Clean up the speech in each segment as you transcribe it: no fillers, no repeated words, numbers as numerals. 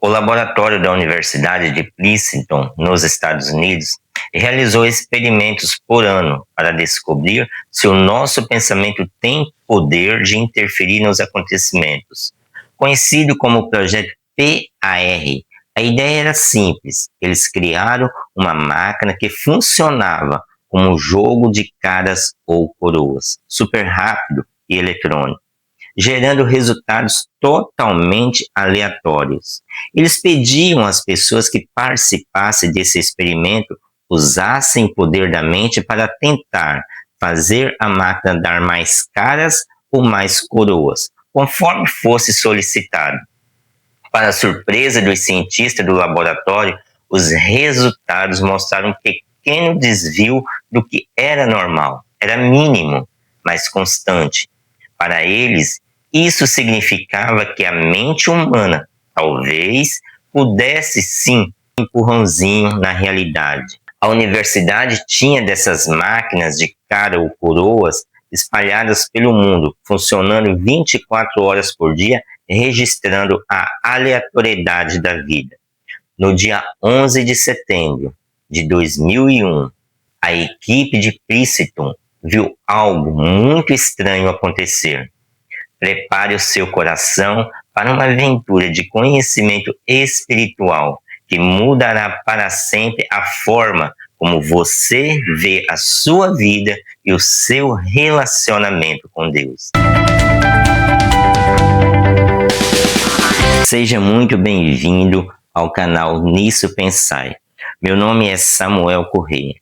O laboratório da Universidade de Princeton, nos Estados Unidos, realizou experimentos por ano para descobrir se o nosso pensamento tem poder de interferir nos acontecimentos. Conhecido como o Projeto PAR, a ideia era simples. Eles criaram uma máquina que funcionava como um jogo de caras ou coroas, super rápido e eletrônico, gerando resultados totalmente aleatórios. Eles pediam às pessoas que participassem desse experimento usassem o poder da mente para tentar fazer a máquina dar mais caras ou mais coroas, conforme fosse solicitado. Para a surpresa dos cientistas do laboratório, os resultados mostraram um pequeno desvio do que era normal. Era mínimo, mas constante. Para eles, isso significava que a mente humana talvez pudesse sim um empurrãozinho na realidade. A universidade tinha dessas máquinas de cara ou coroas espalhadas pelo mundo, funcionando 24 horas por dia, registrando a aleatoriedade da vida. No dia 11 de setembro de 2001, a equipe de Princeton viu algo muito estranho acontecer. Prepare o seu coração para uma aventura de conhecimento espiritual que mudará para sempre a forma como você vê a sua vida e o seu relacionamento com Deus. Seja muito bem-vindo ao canal Nisso Pensai. Meu nome é Samuel Corrêa.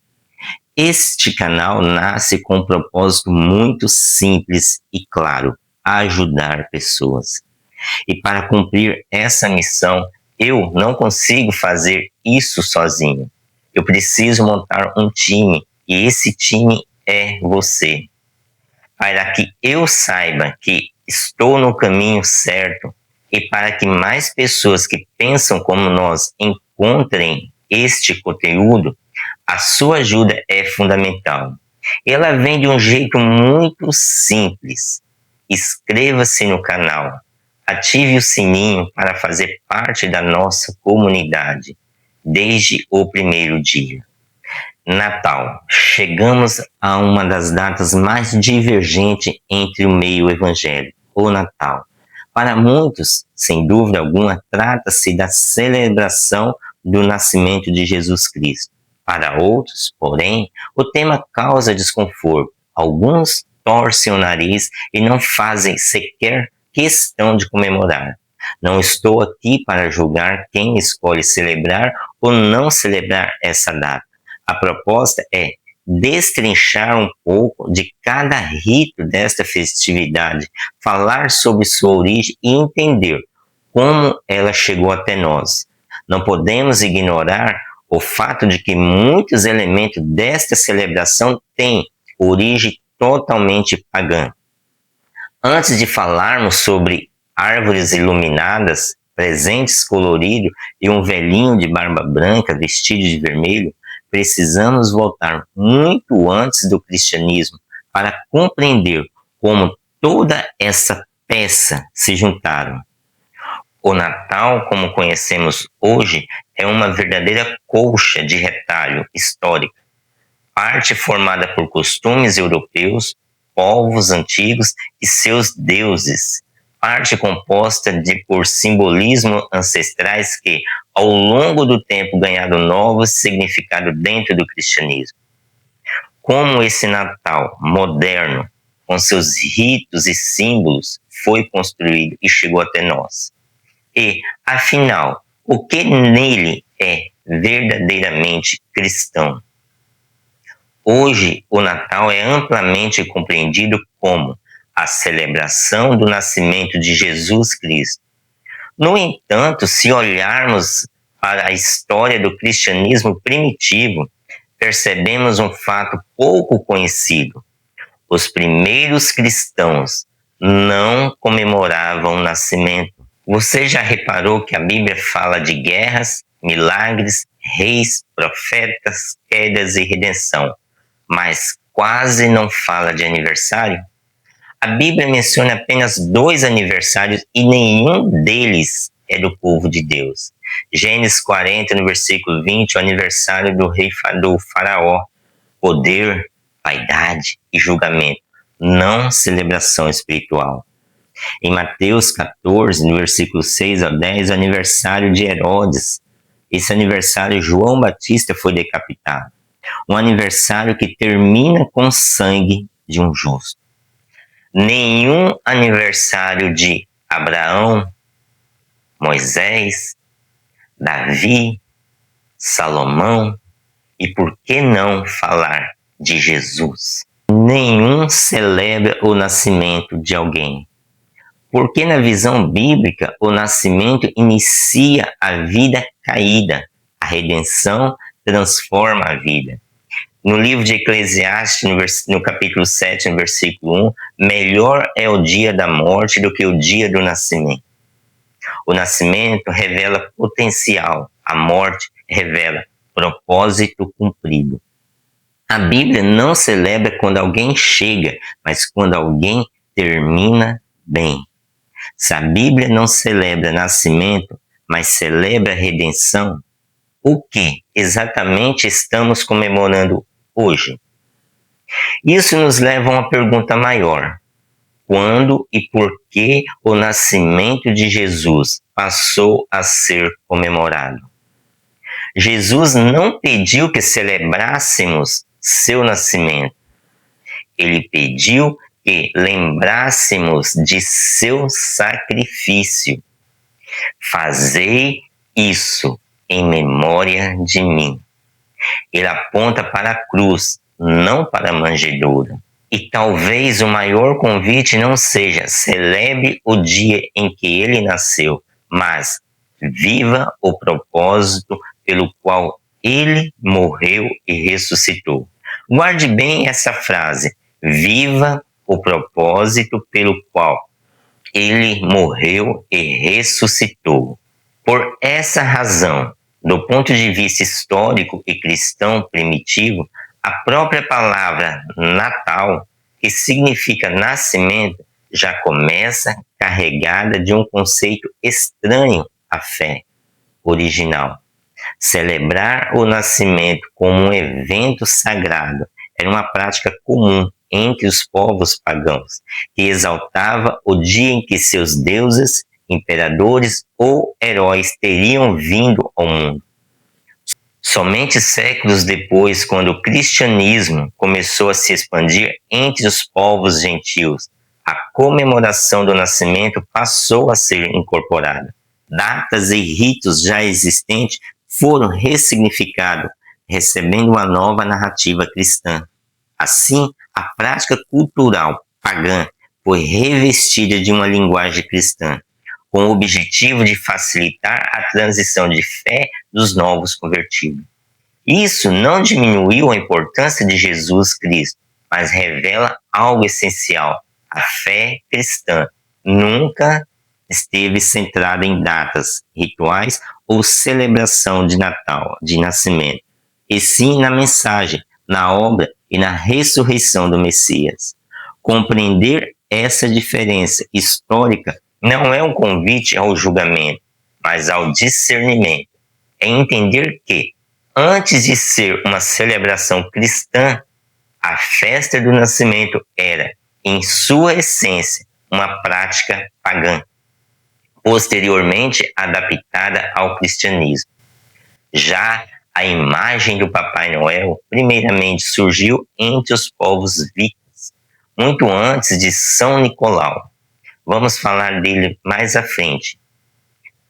Este canal nasce com um propósito muito simples e claro: ajudar pessoas. E para cumprir essa missão, eu não consigo fazer isso sozinho. Eu preciso montar um time, e esse time é você. Para que eu saiba que estou no caminho certo e para que mais pessoas que pensam como nós encontrem este conteúdo, a sua ajuda é fundamental. Ela vem de um jeito muito simples. Inscreva-se no canal, ative o sininho para fazer parte da nossa comunidade desde o primeiro dia. Natal. Chegamos a uma das datas mais divergentes entre o meio evangélico, o Natal. Para muitos, sem dúvida alguma, trata-se da celebração do nascimento de Jesus Cristo. Para outros, porém, o tema causa desconforto. Alguns torcem o nariz e não fazem sequer questão de comemorar. Não estou aqui para julgar quem escolhe celebrar ou não celebrar essa data. A proposta é destrinchar um pouco de cada rito desta festividade, falar sobre sua origem e entender como ela chegou até nós. Não podemos ignorar o fato de que muitos elementos desta celebração têm origem totalmente pagã. Antes de falarmos sobre árvores iluminadas, presentes coloridos e um velhinho de barba branca vestido de vermelho, precisamos voltar muito antes do cristianismo para compreender como toda essa peça se juntaram. O Natal, como conhecemos hoje, é uma verdadeira colcha de retalho histórica, parte formada por costumes europeus, povos antigos e seus deuses, parte composta por simbolismos ancestrais que, ao longo do tempo, ganharam novos significados dentro do cristianismo. Como esse Natal moderno, com seus ritos e símbolos, foi construído e chegou até nós. E, afinal, o que nele é verdadeiramente cristão? Hoje, o Natal é amplamente compreendido como a celebração do nascimento de Jesus Cristo. No entanto, se olharmos para a história do cristianismo primitivo, percebemos um fato pouco conhecido. Os primeiros cristãos não comemoravam o nascimento. Você já reparou que a Bíblia fala de guerras, milagres, reis, profetas, quedas e redenção, mas quase não fala de aniversário? A Bíblia menciona apenas 2 aniversários e nenhum deles é do povo de Deus. Gênesis 40, no versículo 20, o aniversário do rei do faraó. Poder, vaidade e julgamento, não celebração espiritual. Em Mateus 14, no versículo 6 ao 10, o aniversário de Herodes. Esse aniversário, João Batista foi decapitado. Um aniversário que termina com o sangue de um justo. Nenhum aniversário de Abraão, Moisés, Davi, Salomão e por que não falar de Jesus? Nenhum celebra o nascimento de alguém. Porque na visão bíblica, o nascimento inicia a vida caída. A redenção transforma a vida. No livro de Eclesiastes, no capítulo 7, no versículo 1, melhor é o dia da morte do que o dia do nascimento. O nascimento revela potencial, a morte revela propósito cumprido. A Bíblia não celebra quando alguém chega, mas quando alguém termina bem. Se a Bíblia não celebra nascimento, mas celebra redenção, o que exatamente estamos comemorando hoje? Isso nos leva a uma pergunta maior. Quando e por que o nascimento de Jesus passou a ser comemorado? Jesus não pediu que celebrássemos seu nascimento. Ele pediu que lembrássemos de seu sacrifício. Fazei isso em memória de mim. Ele aponta para a cruz, não para a manjedoura. E talvez o maior convite não seja celebre o dia em que ele nasceu, mas viva o propósito pelo qual ele morreu e ressuscitou. Guarde bem essa frase, viva o propósito pelo qual ele morreu e ressuscitou. Por essa razão, do ponto de vista histórico e cristão primitivo, a própria palavra Natal, que significa nascimento, já começa carregada de um conceito estranho à fé original. Celebrar o nascimento como um evento sagrado era uma prática comum entre os povos pagãos, que exaltava o dia em que seus deuses, imperadores ou heróis teriam vindo ao mundo. Somente séculos depois, quando o cristianismo começou a se expandir entre os povos gentios, a comemoração do nascimento passou a ser incorporada. Datas e ritos já existentes foram ressignificados, recebendo uma nova narrativa cristã. Assim, a prática cultural pagã foi revestida de uma linguagem cristã, com o objetivo de facilitar a transição de fé dos novos convertidos. Isso não diminuiu a importância de Jesus Cristo, mas revela algo essencial. A fé cristã nunca esteve centrada em datas, rituais ou celebração de Natal, de nascimento, e sim na mensagem, na obra e na ressurreição do Messias. Compreender essa diferença histórica não é um convite ao julgamento, mas ao discernimento. É entender que, antes de ser uma celebração cristã, a festa do nascimento era, em sua essência, uma prática pagã, posteriormente adaptada ao cristianismo. Já a imagem do Papai Noel, primeiramente, surgiu entre os povos vikings, muito antes de São Nicolau. Vamos falar dele mais à frente.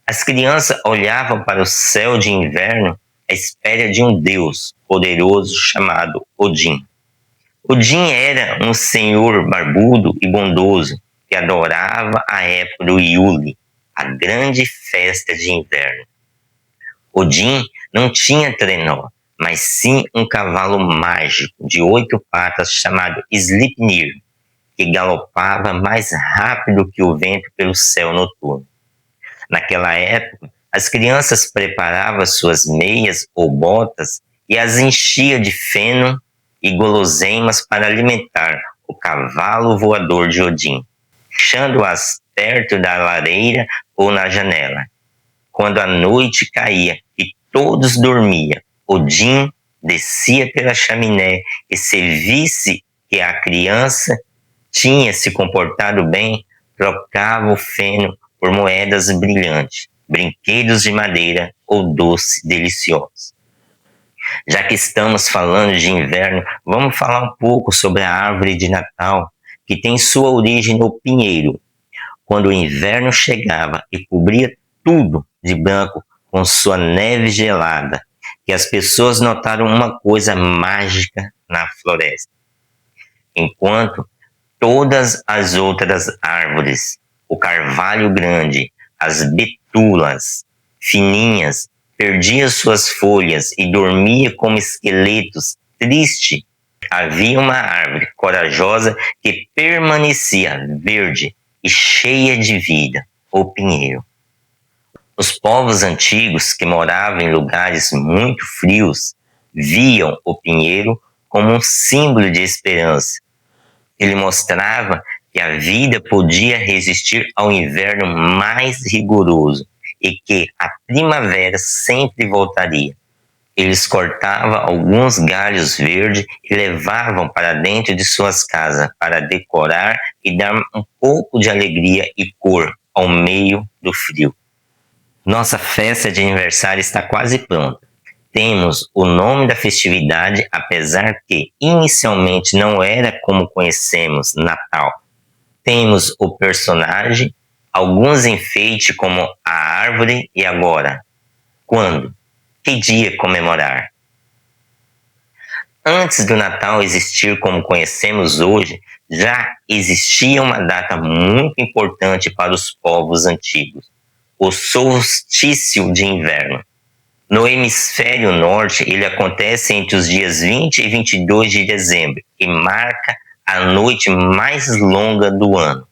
As crianças olhavam para o céu de inverno à espera de um deus poderoso chamado Odin. Odin era um senhor barbudo e bondoso que adorava a época do Yule, a grande festa de inverno. Odin não tinha trenó, mas sim um cavalo mágico de 8 patas chamado Sleipnir, que galopava mais rápido que o vento pelo céu noturno. Naquela época, as crianças preparavam suas meias ou botas e as enchiam de feno e guloseimas para alimentar o cavalo voador de Odin, deixando-as perto da lareira ou na janela. quando a noite caía e todos dormiam, Odin descia pela chaminé e, se visse que a criança tinha se comportado bem, trocava o feno por moedas brilhantes, brinquedos de madeira ou doce deliciosos. Já que estamos falando de inverno, vamos falar um pouco sobre a árvore de Natal, que tem sua origem no pinheiro. Quando o inverno chegava e cobria tudo de branco com sua neve gelada, que as pessoas notaram uma coisa mágica na floresta. Enquanto todas as outras árvores, o carvalho grande, as betulas fininhas, perdia suas folhas e dormia como esqueletos tristes, havia uma árvore corajosa que permanecia verde e cheia de vida, o pinheiro. Os povos antigos que moravam em lugares muito frios viam o pinheiro como um símbolo de esperança. Ele mostrava que a vida podia resistir ao inverno mais rigoroso e que a primavera sempre voltaria. Eles cortavam alguns galhos verdes e levavam para dentro de suas casas para decorar e dar um pouco de alegria e cor ao meio do frio. Nossa festa de aniversário está quase pronta. Temos o nome da festividade, apesar que inicialmente não era como conhecemos Natal. Temos o personagem, alguns enfeites como a árvore e agora. Quando? Que dia comemorar? Antes do Natal existir como conhecemos hoje, já existia uma data muito importante para os povos antigos: o solstício de inverno. No hemisfério norte, ele acontece entre os dias 20 e 22 de dezembro e marca a noite mais longa do ano.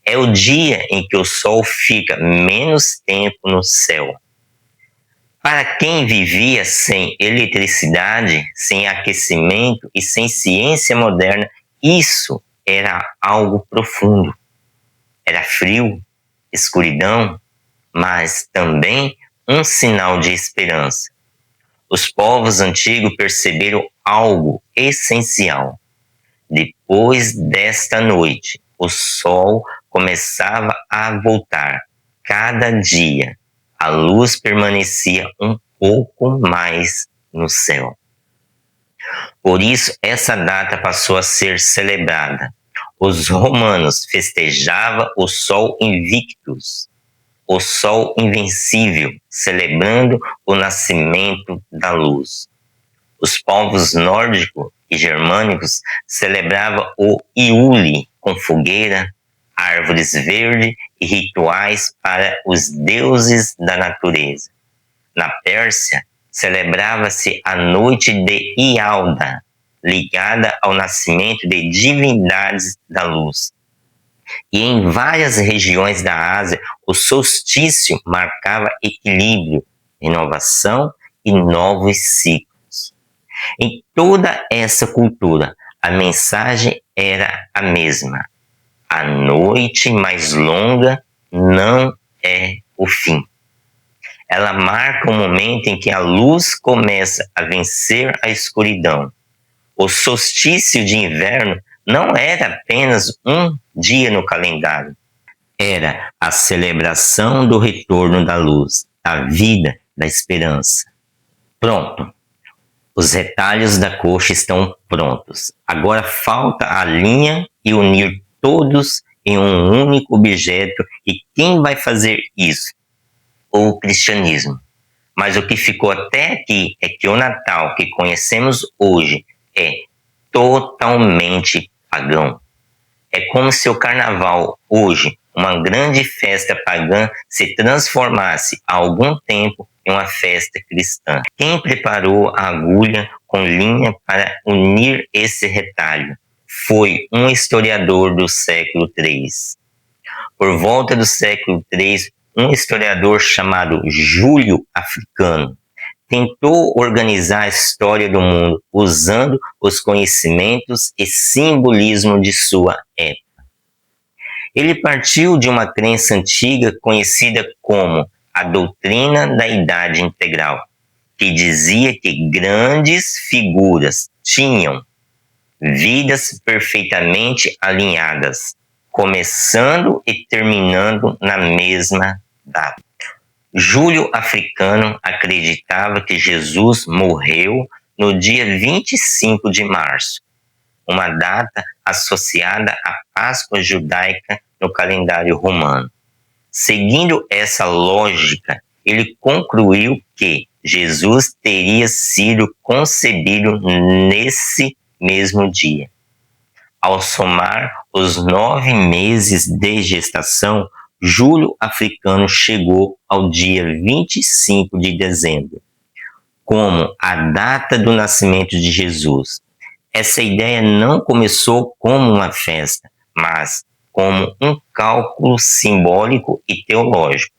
É o dia em que o sol fica menos tempo no céu. Para quem vivia sem eletricidade, sem aquecimento e sem ciência moderna, isso era algo profundo. Era frio, escuridão, mas também um sinal de esperança. Os povos antigos perceberam algo essencial. Depois desta noite, o sol começava a voltar. Cada dia, a luz permanecia um pouco mais no céu. Por isso, essa data passou a ser celebrada. Os romanos festejavam o Sol Invictus, o Sol Invencível, celebrando o nascimento da luz. Os povos nórdicos e germânicos celebravam o Iule, com fogueira, árvores verdes e rituais para os deuses da natureza. Na Pérsia, celebrava-se a noite de Ialda, ligada ao nascimento de divindades da luz. E em várias regiões da Ásia, o solstício marcava equilíbrio, renovação e novos ciclos. Em toda essa cultura, a mensagem era a mesma: a noite mais longa não é o fim. Ela marca o momento em que a luz começa a vencer a escuridão. O solstício de inverno não era apenas um dia no calendário. Era a celebração do retorno da luz, da vida, da esperança. Pronto. Os retalhos da coxa estão prontos. Agora falta a linha e unir todos em um único objeto. E quem vai fazer isso? O cristianismo. Mas o que ficou até aqui é que o Natal que conhecemos hoje é totalmente pagão. É como se o carnaval hoje, uma grande festa pagã, se transformasse há algum tempo em uma festa cristã. Quem preparou a agulha com linha para unir esse retalho foi um historiador do século III. Por volta do século III, um historiador chamado Júlio Africano tentou organizar a história do mundo usando os conhecimentos e simbolismo de sua época. Ele partiu de uma crença antiga conhecida como a doutrina da idade integral, que dizia que grandes figuras tinham vidas perfeitamente alinhadas, começando e terminando na mesma data. Júlio Africano acreditava que Jesus morreu no dia 25 de março, uma data associada à Páscoa judaica no calendário romano. Seguindo essa lógica, ele concluiu que Jesus teria sido concebido nesse mesmo dia. Ao somar os 9 meses de gestação, Júlio Africano chegou ao dia 25 de dezembro, como a data do nascimento de Jesus. Essa ideia não começou como uma festa, mas como um cálculo simbólico e teológico.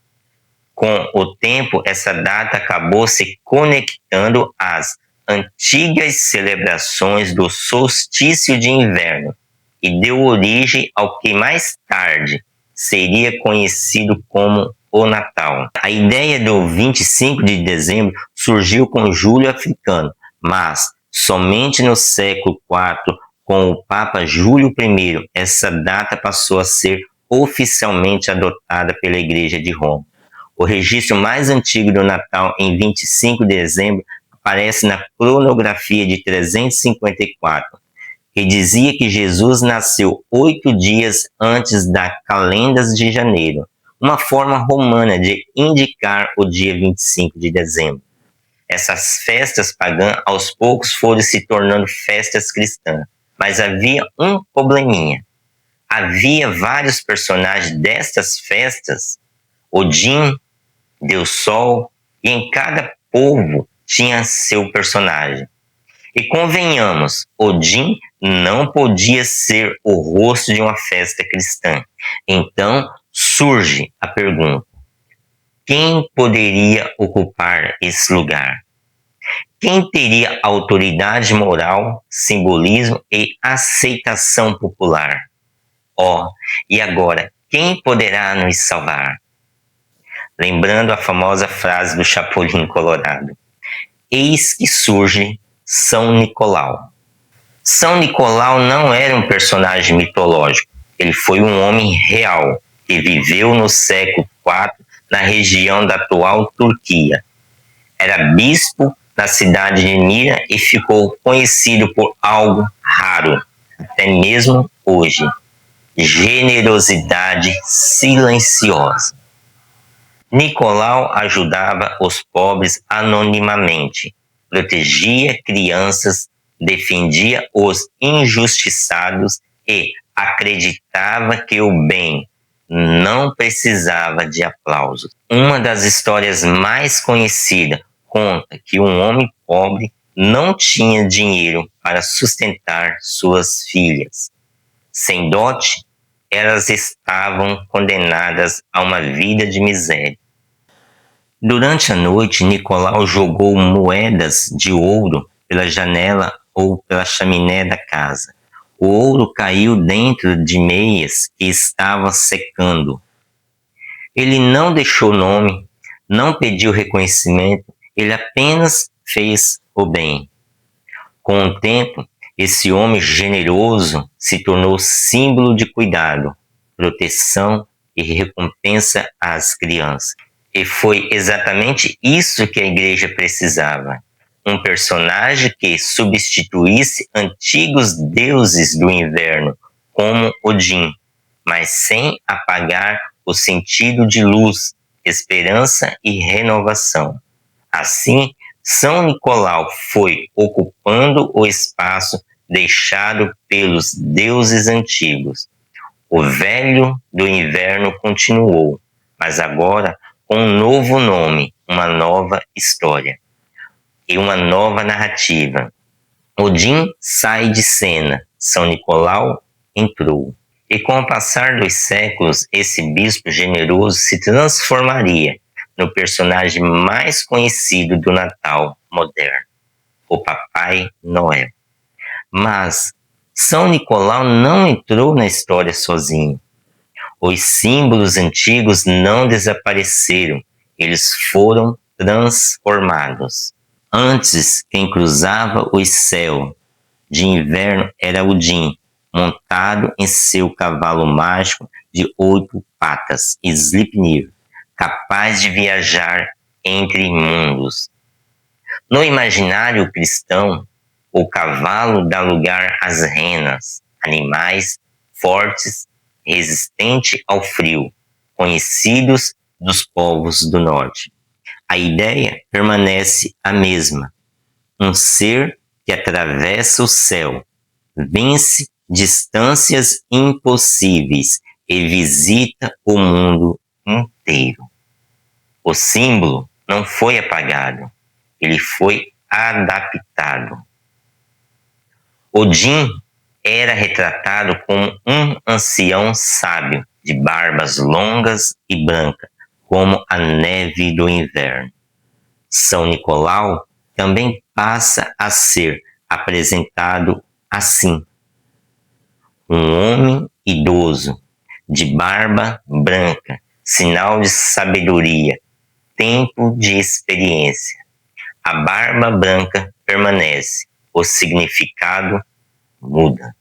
Com o tempo, essa data acabou se conectando às antigas celebrações do solstício de inverno e deu origem ao que mais tarde seria conhecido como o Natal. A ideia do 25 de dezembro surgiu com Júlio Africano, mas somente no século IV, com o Papa Júlio I, essa data passou a ser oficialmente adotada pela Igreja de Roma. O registro mais antigo do Natal, em 25 de dezembro, aparece na cronografia de 354, que dizia que Jesus nasceu 8 dias antes da Calendas de Janeiro, uma forma romana de indicar o dia 25 de dezembro. Essas festas pagãs aos poucos foram se tornando festas cristãs, mas havia um probleminha. Havia vários personagens destas festas, Odin, Deus Sol, e em cada povo tinha seu personagem. E convenhamos, Odin não podia ser o rosto de uma festa cristã. Então surge a pergunta: quem poderia ocupar esse lugar? Quem teria autoridade moral, simbolismo e aceitação popular? E agora, quem poderá nos salvar? Lembrando a famosa frase do Chapolin Colorado: eis que surge São Nicolau. São Nicolau não era um personagem mitológico, ele foi um homem real, que viveu no século IV na região da atual Turquia. Era bispo na cidade de Mira e ficou conhecido por algo raro, até mesmo hoje: generosidade silenciosa. Nicolau ajudava os pobres anonimamente, protegia crianças, defendia os injustiçados e acreditava que o bem não precisava de aplausos. Uma das histórias mais conhecidas conta que um homem pobre não tinha dinheiro para sustentar suas filhas. Sem dote, elas estavam condenadas a uma vida de miséria. Durante a noite, Nicolau jogou moedas de ouro pela janela ou pela chaminé da casa. O ouro caiu dentro de meias que estavam secando. Ele não deixou nome, não pediu reconhecimento, ele apenas fez o bem. Com o tempo, esse homem generoso se tornou símbolo de cuidado, proteção e recompensa às crianças. E foi exatamente isso que a igreja precisava: um personagem que substituísse antigos deuses do inverno, como Odin, mas sem apagar o sentido de luz, esperança e renovação. Assim, São Nicolau foi ocupando o espaço deixado pelos deuses antigos. O velho do inverno continuou, mas agora com um novo nome, uma nova história e uma nova narrativa. Odin sai de cena, São Nicolau entrou. E com o passar dos séculos, esse bispo generoso se transformaria no personagem mais conhecido do Natal moderno, o Papai Noel. Mas São Nicolau não entrou na história sozinho. Os símbolos antigos não desapareceram, eles foram transformados. Antes, quem cruzava o céu de inverno era Odin, montado em seu cavalo mágico de 8 patas, Sleipnir, capaz de viajar entre mundos. No imaginário cristão, o cavalo dá lugar às renas, animais fortes, resistentes ao frio, conhecidos dos povos do norte. A ideia permanece a mesma. Um ser que atravessa o céu, vence distâncias impossíveis e visita o mundo inteiro. O símbolo não foi apagado, ele foi adaptado. Odin era retratado como um ancião sábio, de barbas longas e brancas, como a neve do inverno. São Nicolau também passa a ser apresentado assim. Um homem idoso, de barba branca, sinal de sabedoria, tempo de experiência. A barba branca permanece, o significado muda.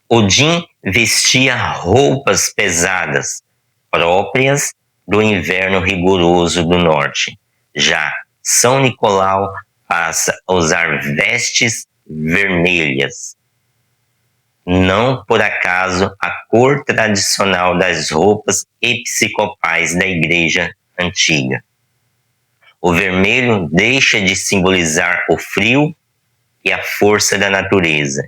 Odin vestia roupas pesadas, próprias do inverno rigoroso do norte. Já São Nicolau passa a usar vestes vermelhas. Não por acaso a cor tradicional das roupas episcopais da Igreja Antiga. O vermelho deixa de simbolizar o frio e a força da natureza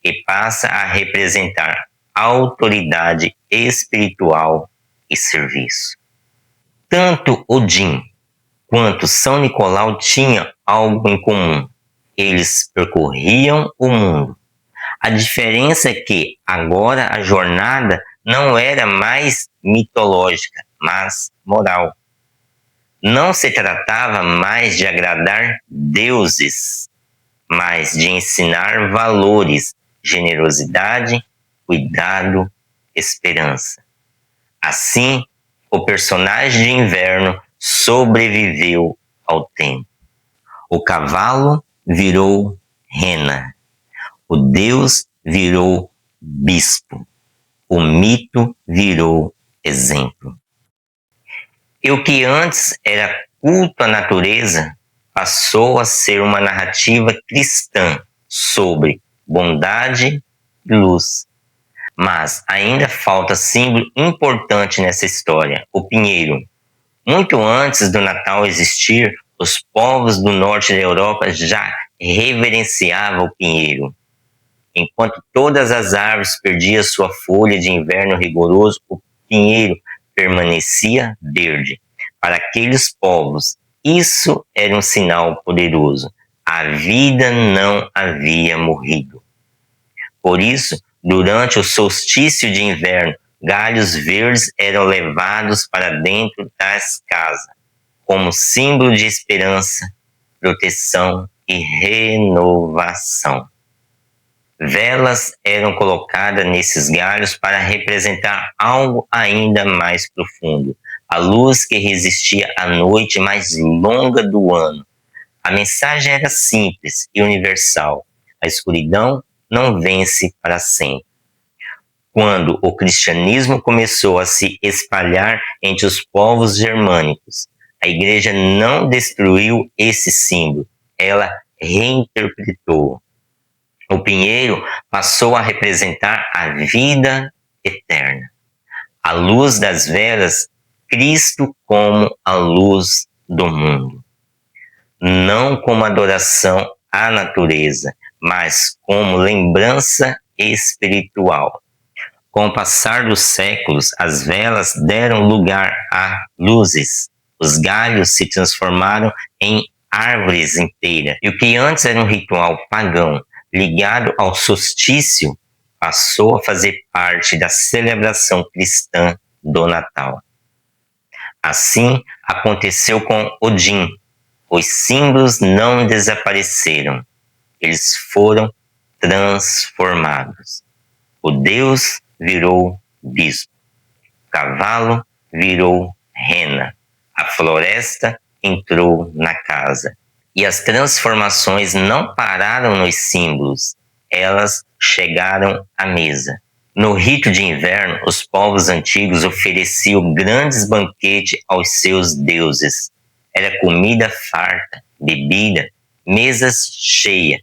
e passa a representar autoridade espiritual e serviço. Tanto Odin quanto São Nicolau tinham algo em comum. Eles percorriam o mundo. A diferença é que agora a jornada não era mais mitológica, mas moral. Não se tratava mais de agradar deuses, mas de ensinar valores, generosidade, cuidado, esperança. Assim, o personagem de inverno sobreviveu ao tempo. O cavalo virou rena. O deus virou bispo. O mito virou exemplo. E o que antes era culto à natureza passou a ser uma narrativa cristã sobre bondade e luz. Mas ainda falta símbolo importante nessa história, o pinheiro. Muito antes do Natal existir, os povos do norte da Europa já reverenciavam o pinheiro. Enquanto todas as árvores perdiam sua folha de inverno rigoroso, o pinheiro permanecia verde. Para aqueles povos, isso era um sinal poderoso. A vida não havia morrido. Por isso, durante o solstício de inverno, galhos verdes eram levados para dentro das casas, como símbolo de esperança, proteção e renovação. Velas eram colocadas nesses galhos para representar algo ainda mais profundo, a luz que resistia à noite mais longa do ano. A mensagem era simples e universal: a escuridão não vence para sempre. Quando o cristianismo começou a se espalhar entre os povos germânicos, a igreja não destruiu esse símbolo, ela reinterpretou. O pinheiro passou a representar a vida eterna. A luz das velas, Cristo como a luz do mundo. Não como adoração à natureza, mas como lembrança espiritual. Com o passar dos séculos, as velas deram lugar a luzes. Os galhos se transformaram em árvores inteiras. E o que antes era um ritual pagão, ligado ao solstício, passou a fazer parte da celebração cristã do Natal. Assim aconteceu com Odin. Os símbolos não desapareceram, eles foram transformados. O deus virou bispo, o cavalo virou rena, A floresta entrou na casa. E as transformações não pararam nos símbolos, elas chegaram à mesa. No rito de inverno, os povos antigos ofereciam grandes banquetes aos seus deuses. Era comida farta, bebida, mesas cheias,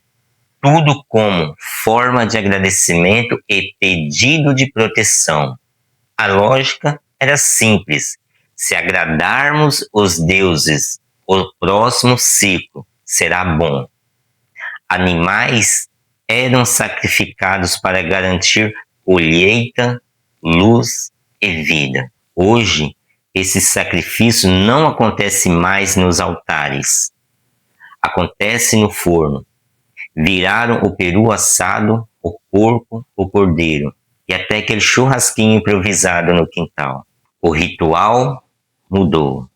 tudo como forma de agradecimento e pedido de proteção. A lógica era simples: se agradarmos os deuses, o próximo ciclo será bom. Animais eram sacrificados para garantir colheita, luz e vida. Hoje, esse sacrifício não acontece mais nos altares. Acontece no forno. Viraram o peru assado, o porco, o cordeiro e até aquele churrasquinho improvisado no quintal. O ritual mudou.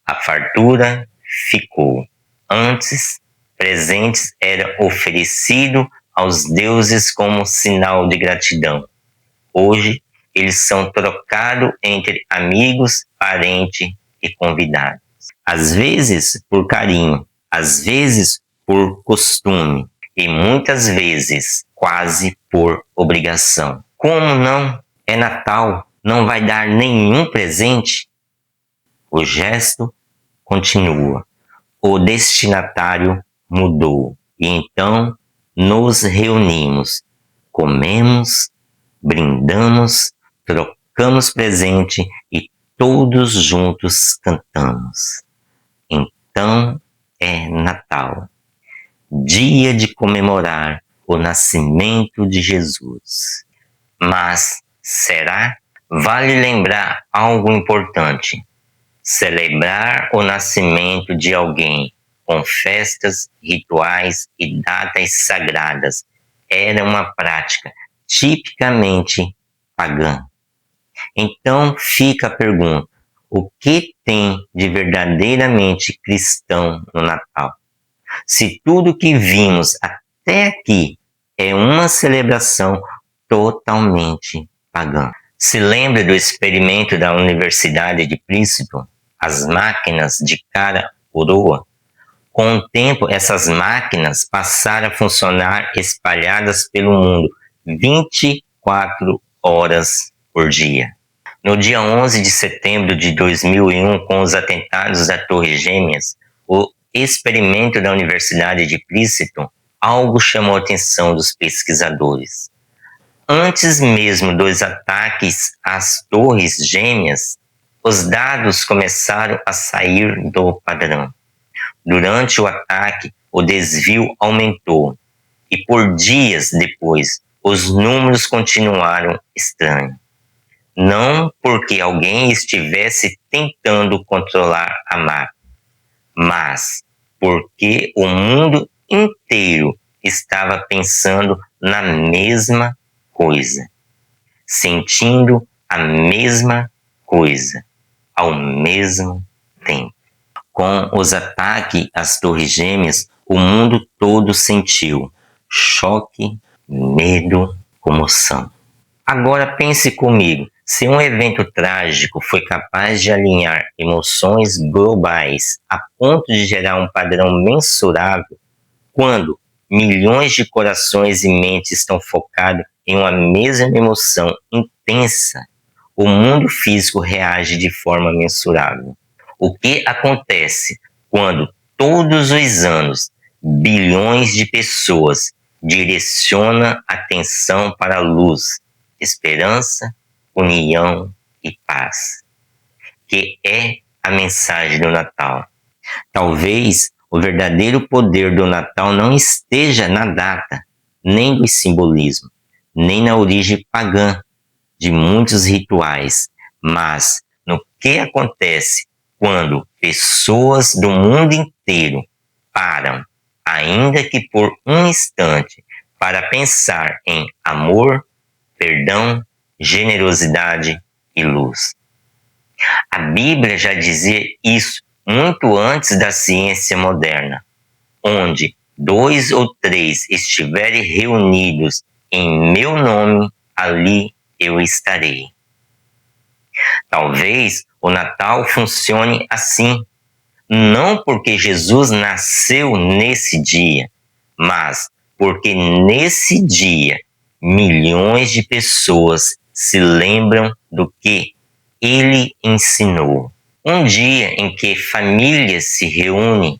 A fartura ficou. Antes, presentes eram oferecidos aos deuses como sinal de gratidão. Hoje, eles são trocados entre amigos, parentes e convidados. Às vezes por carinho, às vezes por costume e muitas vezes quase por obrigação. Como não? É Natal, não vai dar nenhum presente? O gesto continua. O destinatário mudou. E então nos reunimos, comemos, brindamos, trocamos presente e todos juntos cantamos. Então é Natal, dia de comemorar o nascimento de Jesus. Mas será? Vale lembrar algo importante. Celebrar o nascimento de alguém com festas, rituais e datas sagradas era uma prática tipicamente pagã. Então fica a pergunta: o que tem de verdadeiramente cristão no Natal? Se tudo que vimos até aqui é uma celebração totalmente pagã. Se lembra do experimento da Universidade de Princeton? As máquinas de cara coroa? Com o tempo, essas máquinas passaram a funcionar espalhadas pelo mundo 24 horas por dia. No dia 11 de setembro de 2001, com os atentados das Torres Gêmeas, o experimento da Universidade de Princeton, algo chamou a atenção dos pesquisadores. Antes mesmo dos ataques às Torres Gêmeas, os dados começaram a sair do padrão. Durante o ataque, o desvio aumentou e por dias depois, os números continuaram estranhos. Não porque alguém estivesse tentando controlar a máquina, mas porque o mundo inteiro estava pensando na mesma coisa, sentindo a mesma coisa, ao mesmo tempo. Com os ataques às Torres Gêmeas, o mundo todo sentiu choque, medo, comoção. Agora pense comigo, se um evento trágico foi capaz de alinhar emoções globais a ponto de gerar um padrão mensurável, quando milhões de corações e mentes estão focados em uma mesma emoção intensa, o mundo físico reage de forma mensurável. O que acontece quando todos os anos bilhões de pessoas direcionam atenção para a luz, esperança, união e paz, que é a mensagem do Natal? Talvez o verdadeiro poder do Natal não esteja na data, nem no simbolismo, nem na origem pagã de muitos rituais, mas no que acontece quando pessoas do mundo inteiro param, ainda que por um instante, para pensar em amor, perdão, generosidade e luz. A Bíblia já dizia isso muito antes da ciência moderna. Onde 2 ou 3 estiverem reunidos em meu nome, ali eu estarei. Talvez o Natal funcione assim. Não porque Jesus nasceu nesse dia, mas porque nesse dia milhões de pessoas se lembram do que ele ensinou. Um dia em que famílias se reúnem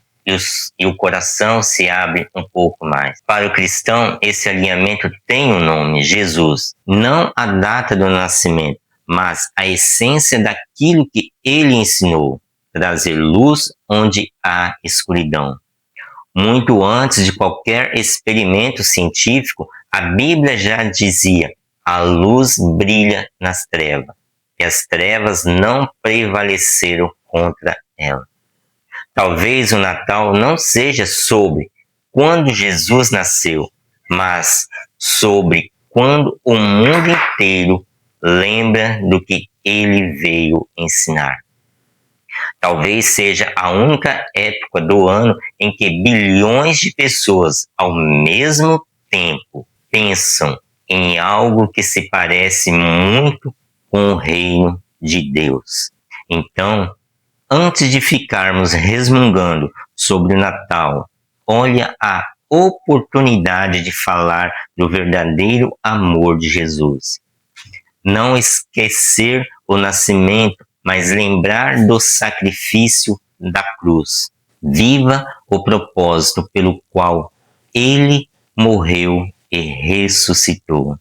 e o coração se abre um pouco mais. Para o cristão, esse alinhamento tem um nome, Jesus. Não a data do nascimento, mas a essência daquilo que ele ensinou. Trazer luz onde há escuridão. Muito antes de qualquer experimento científico, a Bíblia já dizia: a luz brilha nas trevas, e as trevas não prevaleceram contra ela. Talvez o Natal não seja sobre quando Jesus nasceu, mas sobre quando o mundo inteiro lembra do que ele veio ensinar. Talvez seja a única época do ano em que bilhões de pessoas ao mesmo tempo pensam em algo que se parece muito com o reino de Deus. Então, antes de ficarmos resmungando sobre o Natal, olha a oportunidade de falar do verdadeiro amor de Jesus. Não esquecer o nascimento, mas lembrar do sacrifício da cruz. Viva o propósito pelo qual ele morreu e ressuscitou.